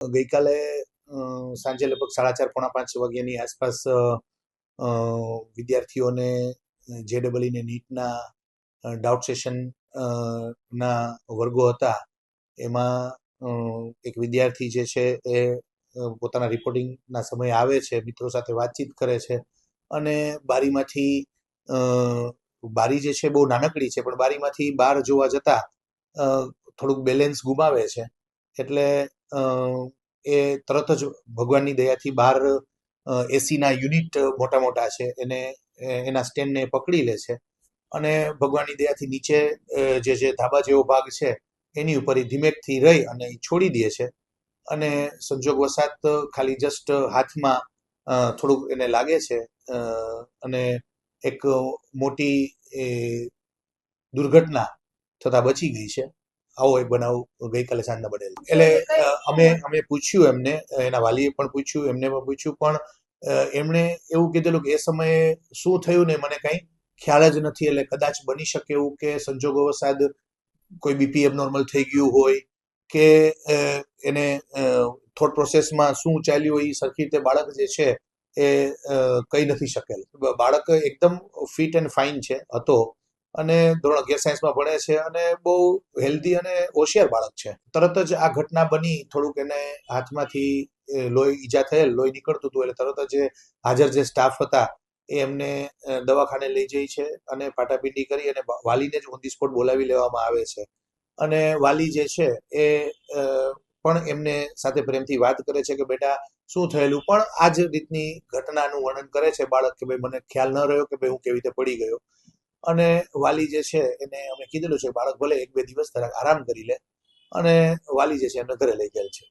ગઈકાલે સાંજે લગભગ 4:30 પોણા 5 વાગ્યાની આસપાસ વિદ્યાર્થીઓને JEE ને નીટના ડાઉટ સેશન ના વર્ગો હતા. એમાં એક વિદ્યાર્થી જે છે એ પોતાના રિપોર્ટિંગના સમયે આવે છે, મિત્રો સાથે વાતચીત કરે છે અને બારીમાંથી બારી જે છે બહુ નાનકડી છે, પણ બારીમાંથી બહાર જોવા જતા થોડુંક બેલેન્સ ગુમાવે છે. એટલે એ તરત જ ભગવાનની દયાથી બહાર એસીના યુનિટ મોટા મોટા છે એને એના સ્ટેન્ડને પકડી લે છે અને ભગવાનની દયાથી નીચે જે ધાબા જેવો ભાગ છે એની ઉપર એ ધીમેકથી રહી અને છોડી દે છે અને સંજોગવશાત ખાલી જસ્ટ હાથમાં થોડુંક એને લાગે છે અને એક મોટી દુર્ઘટના થતા બચી ગઈ છે. આવો એક બનાવ ગઈકાલે સાંજના બનેલો. એટલે અમે પૂછ્યું એમને, એના વાલીએ પણ પૂછ્યું, એમને પણ પૂછ્યું, પણ એમણે એવું કીધેલું કે એ સમયે શું થયું ને મને કંઈ ખ્યાલ જ નથી. એટલે કદાચ બની શકે એવું કે સંજોગોવશાત કોઈ બીપી એબનોર્મલ થઈ ગયું હોય કે એને થોટ પ્રોસેસમાં શું ચાલ્યું હોય એ સરખી રીતે બાળક જે છે એ કહી નથી શકેલ. બાળક એકદમ ફિટ એન્ડ ફાઇન છે હતો અને ધોરણ 11 સાયન્સમાં ભણે છે અને બહુ હેલ્ધી અને હોશિયાર બાળક છે. તરત જ આ ઘટના બની, થોડુંક એને હાથમાંથી લોહી ઈજા થયેલ, લોહી નીકળતું હતું, એટલે તરત જ હાજર જે સ્ટાફ હતા એ એમને દવાખાને લઈ જાય છે અને પાટાપીટી કરી અને વાલીને જ ઓન ધી સ્પોટ બોલાવી લેવામાં આવે છે અને વાલી જે છે એ પણ એમને સાથે પ્રેમથી વાત કરે છે કે બેટા શું થયેલું, પણ આ જ રીતની ઘટનાનું વર્ણન કરે છે બાળક કે ભાઈ મને ખ્યાલ ન રહ્યો કે ભાઈ હું કેવી રીતે પડી ગયો. અને વાલી જે છે એને અમે કીધેલું છે બાળક ભલે 1-2 દિવસ જરાક આરામ કરી લે અને વાલી જે છે એમને ઘરે લઈ ગયેલ છે.